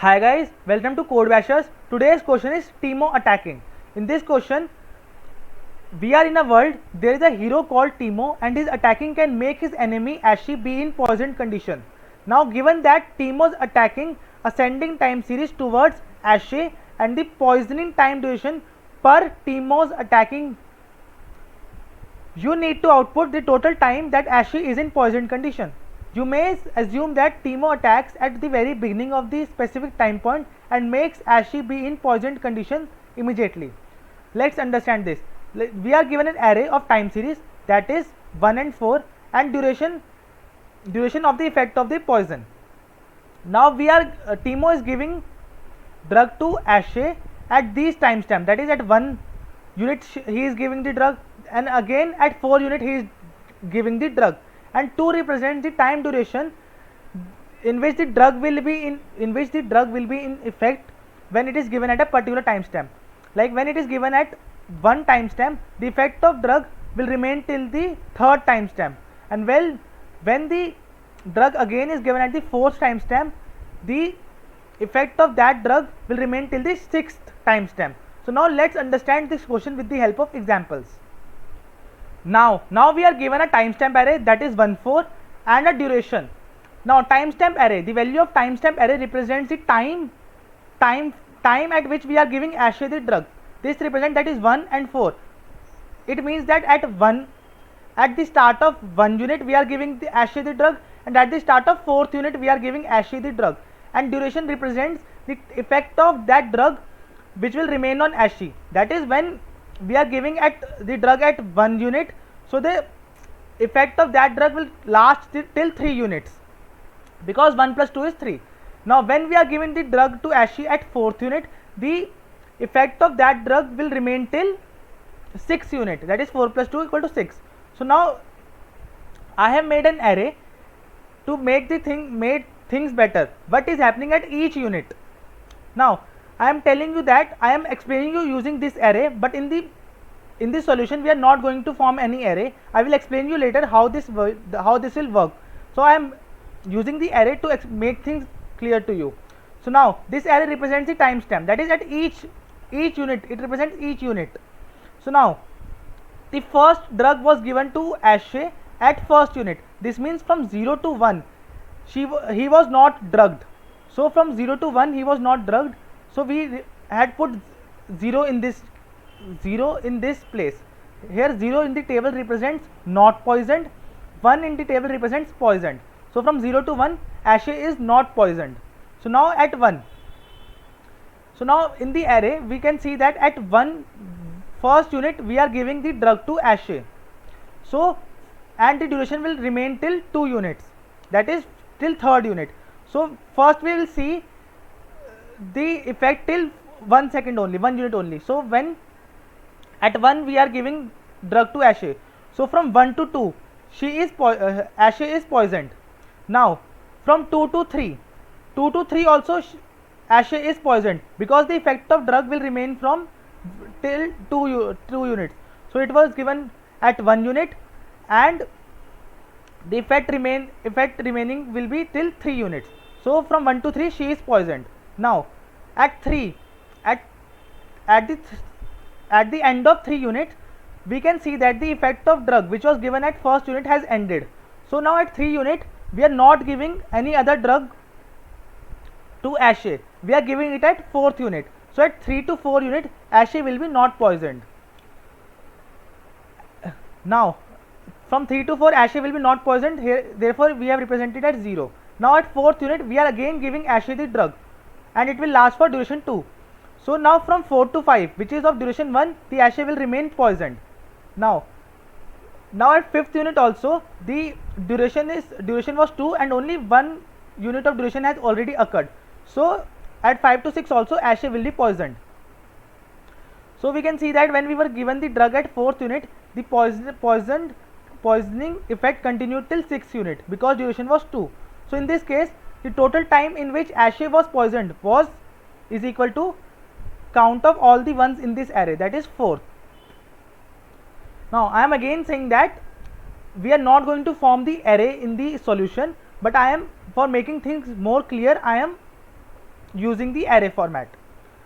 Hi guys, welcome to Code Bashers. Today's question is Teemo attacking. In this question, we are in a world, there is a hero called Teemo and his attacking can make his enemy Ashe be in poisoned condition. Now given that Teemo's attacking ascending time series towards Ashe and the poisoning time duration per Teemo's attacking, you need to output the total time that Ashe is in poisoned condition. You may assume that Teemo attacks at the very beginning of the specific time point and makes Ashe be in poisoned condition immediately. Let's understand this. We are given an array of time series, that is 1 and 4, and duration of the effect of the poison. Now Teemo is giving drug to Ashe at these timestamp, that is at 1 unit he is giving the drug, and again at 4 unit he is giving the drug, and 2 represents the time duration in which the drug will be in effect when it is given at a particular timestamp. Like when it is given at 1 timestamp, the effect of drug will remain till the 3rd timestamp, and when the drug again is given at the 4th timestamp, the effect of that drug will remain till the 6th timestamp. So now let's understand this question with the help of examples. Now we are given a timestamp array, that is 1 4, and a duration. Now timestamp array, the value of timestamp array represents the time at which we are giving Ashe the drug. This represents, that is 1 and 4. It means that at the start of 1 unit we are giving the Ashe the drug, and at the start of 4th unit we are giving Ashe the drug, and duration represents the effect of that drug which will remain on Ashe. That is when we are giving the drug at 1 unit, so the effect of that drug will last till 3 units, because 1 plus 2 is 3. Now when we are giving the drug to Ashe at 4th unit, the effect of that drug will remain till 6 unit, that is 4 plus 2 equal to 6. So now I have made an array to make things better. What is happening at each unit? Now I am telling you that I am explaining you using this array, but in the solution we are not going to form any array. I will explain you later how this will work. So I am using the array to make things clear to you. So now this array represents the timestamp, that is at each unit, it represents each unit. So now the first drug was given to Ashe at first unit. This means from 0 to 1 he was not drugged. So from 0 to 1 he was not drugged, so we had put 0 in this place. Here 0 in the table represents not poisoned, 1 in the table represents poisoned. So from 0 to 1 Ashe is not poisoned. So now at 1, so now in the array we can see that at first unit we are giving the drug to Ashe, so and the duration will remain till 2 units, that is till 3rd unit. So first we will see the effect till 1 second only, 1 unit only. So when at 1 we are giving drug to Ashe, so from 1 to 2 Ashe is poisoned. Now from 2 to 3 also Ashe is poisoned, because the effect of drug will remain from till 2 units. So it was given at 1 unit, and the effect remaining will be till 3 units. So from 1 to 3 she is poisoned. Now at 3, at the end of 3 units we can see that the effect of drug which was given at first unit has ended. So now at 3 unit we are not giving any other drug to Ashe, we are giving it at 4th unit. So at 3 to 4 unit Ashe will be not poisoned. Now from 3 to 4 Ashe will be not poisoned, here therefore we have represented at 0. Now at 4th unit we are again giving Ashe the drug, and it will last for duration 2. So now from 4 to 5, which is of duration 1, the Ashe will remain poisoned. Now at 5th unit also the duration was 2 and only 1 unit of duration has already occurred. So at 5 to 6 also Ashe will be poisoned. So we can see that when we were given the drug at 4th unit, the poisoning effect continued till 6th unit, because duration was 2. So in this case the total time in which Ashe was poisoned is equal to count of all the ones in this array, that is 4. Now I am again saying that we are not going to form the array in the solution, but I am, for making things more clear, I am using the array format.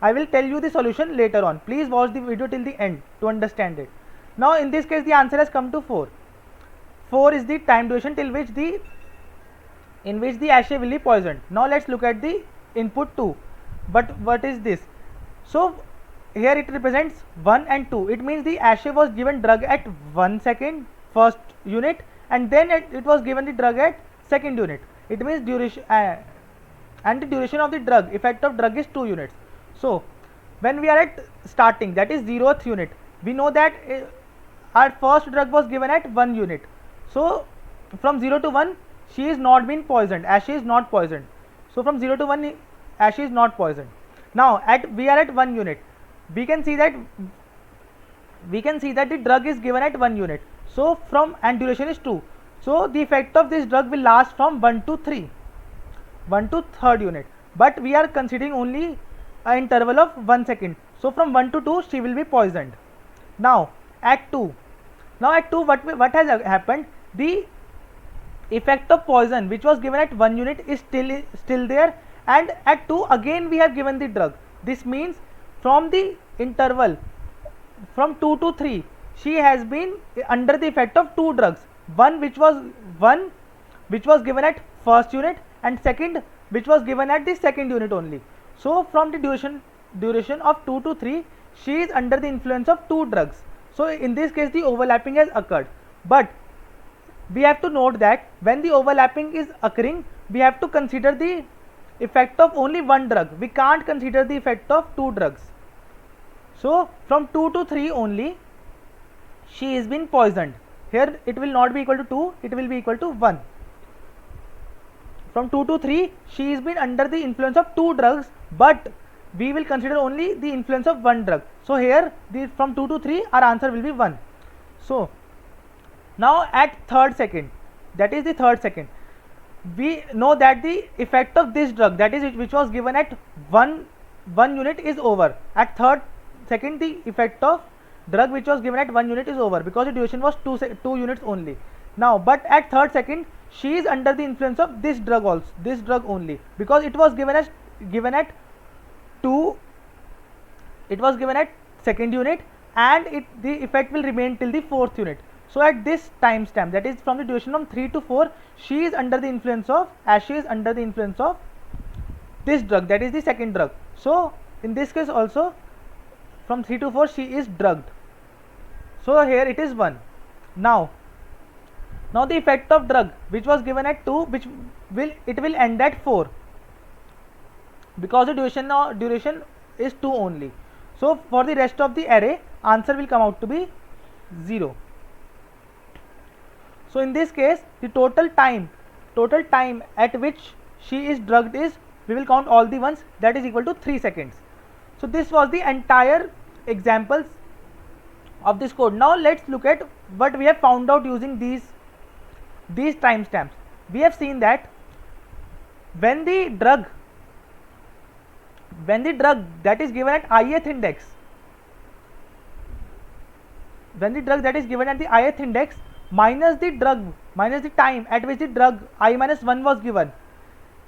I will tell you the solution later on. Please watch the video till the end to understand it. Now in this case the answer has come to 4. 4 is the time duration till which the ashe will be poisoned. Now let's look at the input 2. But what is this? So here it represents 1 and 2. It means the ashe was given drug at 1 second first unit, and then it was given the drug at second unit. It means duration and the duration of the drug, effect of drug is 2 units. So when we are at starting, that is 0th unit, we know that our first drug was given at 1 unit. So from 0 to 1 she is not been poisoned, ashe is not poisoned. So from 0 to 1 ashe is not poisoned. Now we are at 1 unit, we can see that the drug is given at 1 unit. So and duration is 2. So the effect of this drug will last from 1 to 3, 1 to third unit, but we are considering only an interval of 1 second. So from 1 to 2 she will be poisoned. Now at 2, what has happened? The effect of poison which was given at 1 unit is still there, and at 2 again we have given the drug. This means from the interval from 2 to 3 she has been under the effect of 2 drugs, one which was given at first unit, and second which was given at the second unit only. So from the duration of 2 to 3 she is under the influence of 2 drugs. So in this case the overlapping has occurred, but we have to note that when the overlapping is occurring we have to consider the effect of only one drug, we can't consider the effect of 2 drugs. So from 2 to 3 only she is been poisoned. Here it will not be equal to 2, it will be equal to 1. From 2 to 3 she is been under the influence of 2 drugs, but we will consider only the influence of one drug. So here from 2 to 3 our answer will be 1. So now at third second, that is the third second, we know that the effect of this drug, that is which was given at 1 unit, is over. At third second the effect of drug which was given at 1 unit is over, because the duration was 2 units only. Now but at third second she is under the influence of this drug only, because it was given at 2, it was given at second unit, and the effect will remain till the fourth unit. So at this time stamp, that is from the duration from 3 to 4, she is under the influence of this drug, that is the second drug. So in this case also from 3 to 4 she is drugged. So here it is 1. Now the effect of drug which was given at 2, it will end at 4, because the duration is 2 only. So for the rest of the array answer will come out to be 0. So in this case the total time at which she is drugged is, we will count all the ones, that is equal to 3 seconds. So this was the entire examples of this code. Now let's look at what we have found out using these timestamps. We have seen that when the drug that is given at ith index, minus the time at which the drug I minus 1 was given,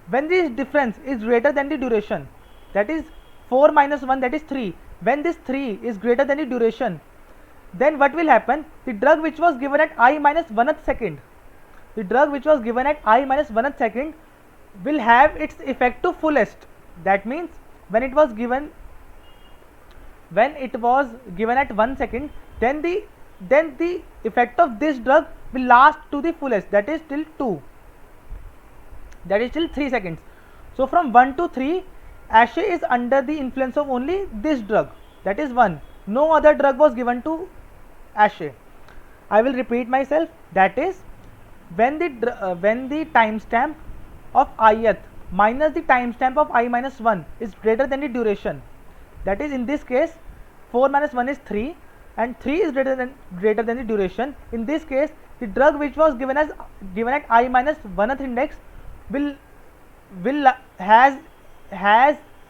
when this difference is greater than the duration, that is 4 minus 1, that is 3, when this 3 is greater than the duration, then what will happen? The drug which was given at I minus 1th second, will have its effect to fullest. That means when it was given at 1 second, then the effect of this drug will last to the fullest, that is till 3 seconds. So from 1 to 3 ashe is under the influence of only this drug, that is 1. No other drug was given to ashe. I will repeat myself, that is when the timestamp of ith minus the timestamp of I minus 1 is greater than the duration, that is in this case 4 minus 1 is 3, and 3 is greater than the duration. In this case the drug which was given at I minus 1th index will has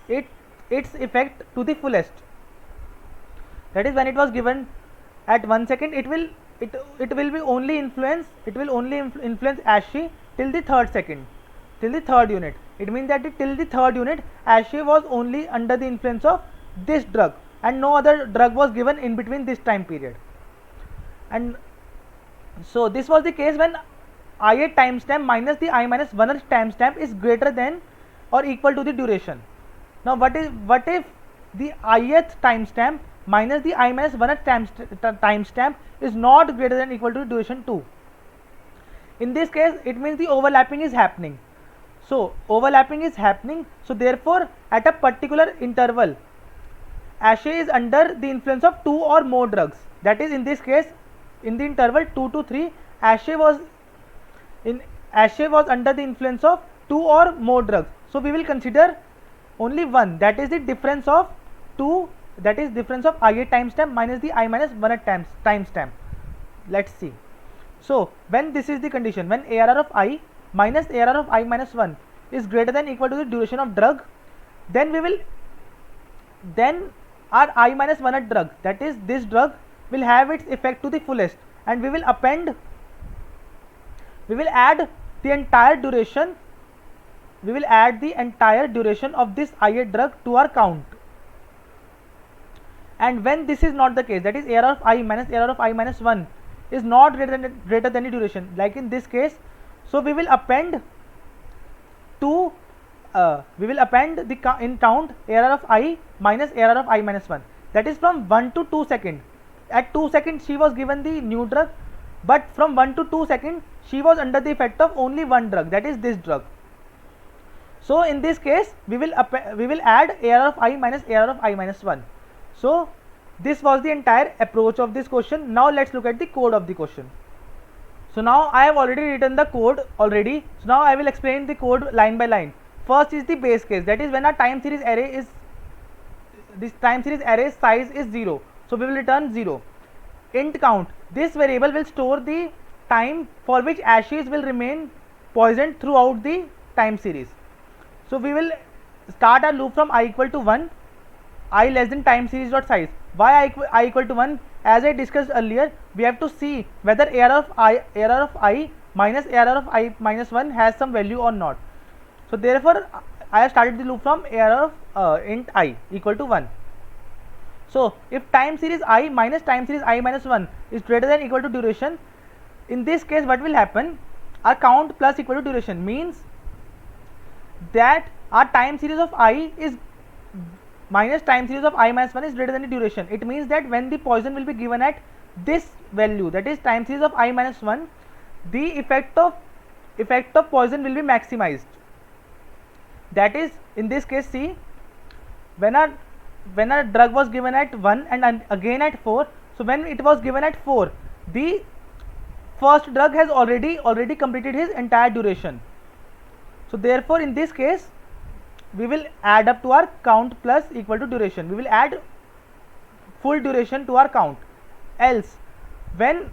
its effect to the fullest. That is when it was given at 1 second, it will only influence ashe till the third second. till the third unit. It means that till the third unit, Ashley was only under the influence of this drug, and no other drug was given in between this time period. And so this was the case when ith timestamp minus the I minus 1th timestamp is greater than or equal to the duration. Now what if the ith timestamp minus the I minus 1th timestamp is not greater than or equal to duration 2? In this case, it means the overlapping is happening. So overlapping is happening, so therefore at a particular interval, Ashley is under the influence of 2 or more drugs. That is, in this case, in the interval 2 to 3, Ashley was under the influence of 2 or more drugs. So we will consider only one, that is the difference of 2, that is difference of ith timestamp minus the I minus 1th timestamp. Let's see. So when this is the condition, when ARR of I minus ARR of I minus 1 is greater than or equal to the duration of drug, then our I minus 1th drug, that is this drug, will have its effect to the fullest, and we will add the entire duration of this ith drug to our count. And when this is not the case, that is ARR of I minus ARR of I minus 1 is not greater than the duration, like in this case, so we will append in count ARR of I minus ARR of I minus 1, that is from 1 to 2 seconds. At 2 seconds she was given the new drug, but from 1 to 2 seconds she was under the effect of only one drug, that is this drug. So in this case we will add ARR of I minus ARR of I minus 1. So this was the entire approach of this question. Now let's look at the code of the question. So now I have already written the code already. So now I will explain the code line by line. First is the base case, that is when our time series array size is 0. So we will return 0. Int count, this variable will store the time for which Ashes will remain poisoned throughout the time series. So we will start our loop from I equal to 1, I less than time series dot size. Why I equal to 1? As I discussed earlier, we have to see whether ARR of I minus ARR of I minus 1 has some value or not. So therefore I have started the loop from ARR of int I equal to 1. So if time series I minus time series I minus 1 is greater than or equal to duration, in this case what will happen? Our count plus equal to duration means that our time series of I is minus time series of I minus 1 is greater than the duration. It means that when the poison will be given at this value, that is time series of I minus 1, the effect of poison will be maximized. That is, in this case, see, when a drug was given at 1 and again at 4, so when it was given at 4, the first drug has already completed his entire duration. So therefore in this case we will add up to our count plus equal to duration. We will add full duration to our count. Else when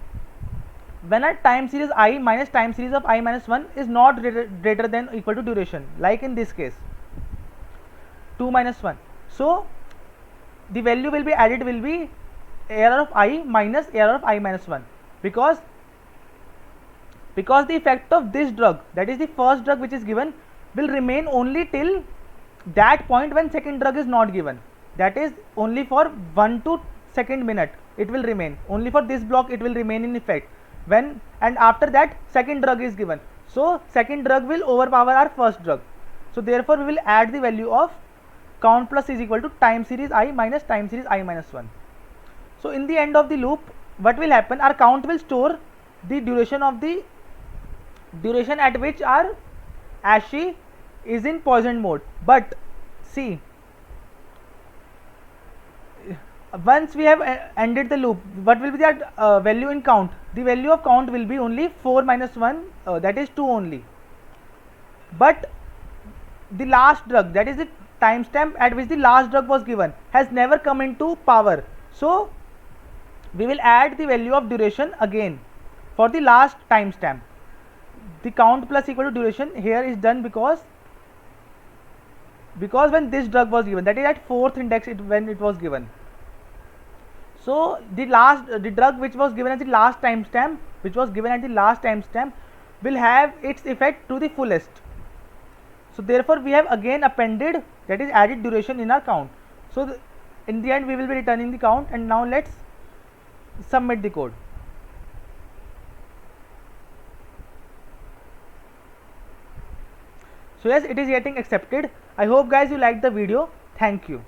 a time series I minus time series of I minus 1 is not greater than or equal to duration, like in this case 2 minus 1, so the value will be added will be ARR of I minus ARR of I minus 1, because the effect of this drug, that is the first drug which is given, will remain only till that point when second drug is not given. That is only for 1 to second minute it will remain, only for this block it will remain in effect, when and after that second drug is given. So second drug will overpower our first drug. So therefore we will add the value of count plus is equal to time series I minus time series I minus 1. So in the end of the loop what will happen? Our count will store the duration at which our Ashy is in poisoned mode. But see, once we have ended the loop, what will be that value in count? The value of count will be only 4 minus 1, that is 2 only. But the last drug, that is the timestamp at which the last drug was given, has never come into power. So we will add the value of duration again for the last timestamp. The count plus equal to duration here is done because when this drug was given, that is at 4th index when it was given. So the drug which was given at the last timestamp, will have its effect to the fullest. So therefore we have again appended, that is added duration in our count. So in the end we will be returning the count, and now let's submit the code. So yes, it is getting accepted. I hope guys you liked the video. Thank you.